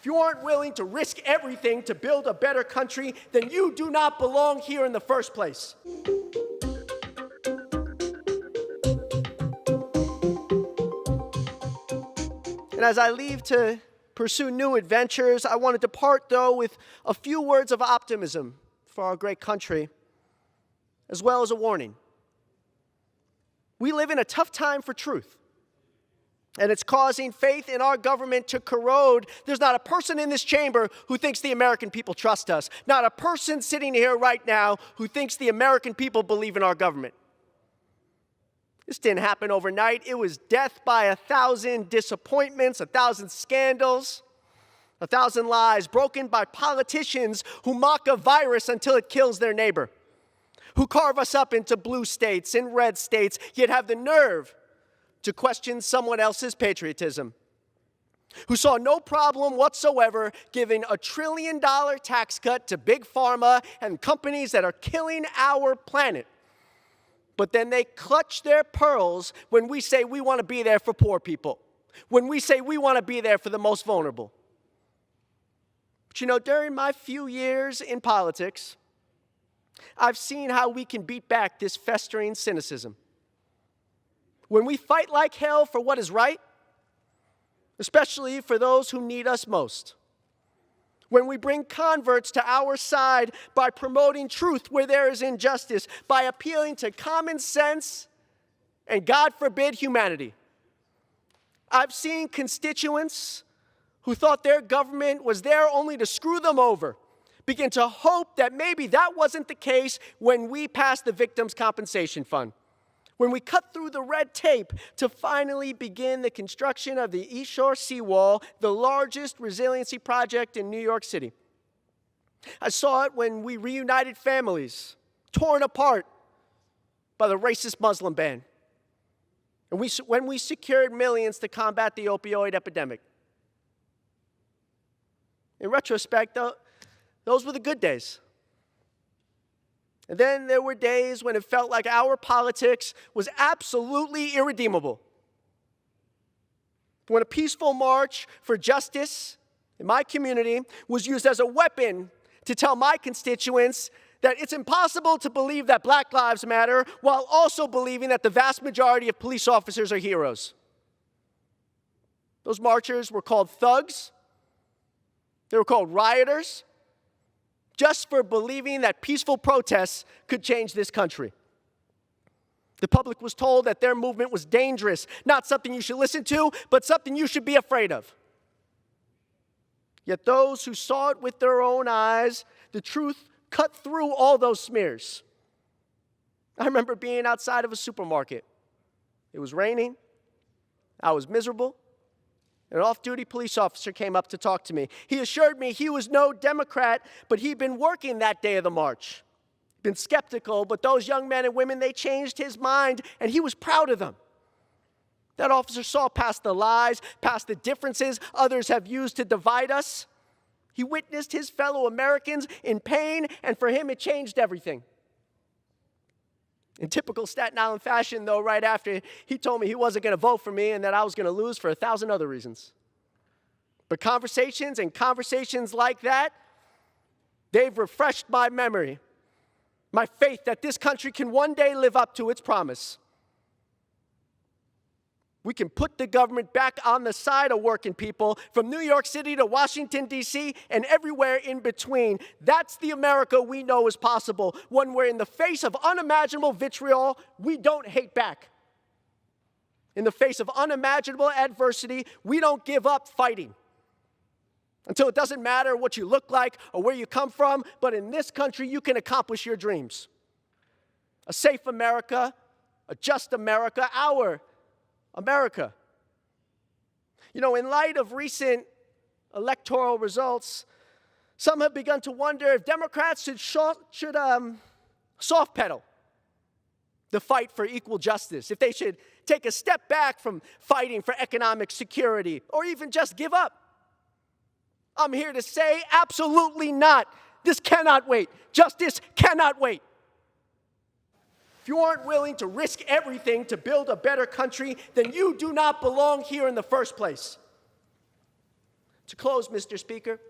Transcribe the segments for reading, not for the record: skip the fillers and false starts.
you aren't willing to risk everything to build a better country, then you do not belong here in the first place. And as I leave to pursue new adventures, I want to depart, though, with a few words of optimism for our great country, as well as a warning. We live in a tough time for truth, and it's causing faith in our government to corrode. There's not a person in this chamber who thinks the American people trust us. Not a person sitting here right now who thinks the American people believe in our government. This didn't happen overnight. It was death by 1,000 disappointments, 1,000 scandals, 1,000 lies broken by politicians who mock a virus until it kills their neighbor, who carve us up into blue states and red states, yet have the nerve to question someone else's patriotism, who saw no problem whatsoever giving $1 trillion tax cut to big pharma and companies that are killing our planet. But then they clutch their pearls when we say we want to be there for poor people, when we say we want to be there for the most vulnerable. But you know, during my few years in politics, I've seen how we can beat back this festering cynicism. When we fight like hell for what is right, especially for those who need us most. When we bring converts to our side by promoting truth where there is injustice, by appealing to common sense and, God forbid, humanity. I've seen constituents who thought their government was there only to screw them over begin to hope that maybe that wasn't the case when we passed the Victims' Compensation Fund, when we cut through the red tape to finally begin the construction of the East Shore Seawall, the largest resiliency project in New York City. I saw it when we reunited families torn apart by the racist Muslim ban, and when we secured millions to combat the opioid epidemic. In retrospect, those were the good days. And then there were days when it felt like our politics was absolutely irredeemable. When a peaceful march for justice in my community was used as a weapon to tell my constituents that it's impossible to believe that Black lives matter while also believing that the vast majority of police officers are heroes. Those marchers were called thugs. They were called rioters, just for believing that peaceful protests could change this country. The public was told that their movement was dangerous, not something you should listen to, but something you should be afraid of. Yet those who saw it with their own eyes, the truth cut through all those smears. I remember being outside of a supermarket. It was raining. I was miserable. An off-duty police officer came up to talk to me. He assured me he was no Democrat, but he'd been working that day of the march. Been skeptical, but those young men and women, they changed his mind, and he was proud of them. That officer saw past the lies, past the differences others have used to divide us. He witnessed his fellow Americans in pain, and for him it changed everything. In typical Staten Island fashion, though, right after, he told me he wasn't going to vote for me and that I was going to lose for 1,000 other reasons. But conversations and conversations like that, they've refreshed my memory, my faith that this country can one day live up to its promise. We can put the government back on the side of working people from New York City to Washington, D.C., and everywhere in between. That's the America we know is possible, one where in the face of unimaginable vitriol, we don't hate back. In the face of unimaginable adversity, we don't give up fighting. Until it doesn't matter what you look like or where you come from, but in this country, you can accomplish your dreams. A safe America, a just America, our America. You know, in light of recent electoral results, some have begun to wonder if Democrats should soft pedal the fight for equal justice, if they should take a step back from fighting for economic security, or even just give up. I'm here to say absolutely not. This cannot wait. Justice cannot wait. If you aren't willing to risk everything to build a better country, then you do not belong here in the first place. To close, Mr. Speaker,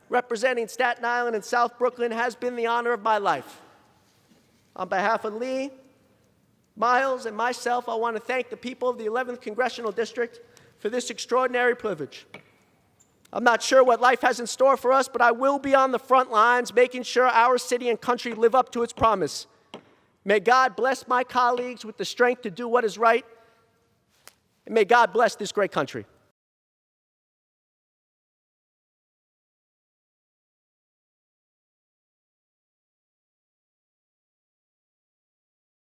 representing Staten Island and South Brooklyn has been the honor of my life. On behalf of Lee, Miles, and myself, I want to thank the people of the 11th Congressional District for this extraordinary privilege. I'm not sure what life has in store for us, but I will be on the front lines making sure our city and country live up to its promise. May God bless my colleagues with the strength to do what is right, and may God bless this great country.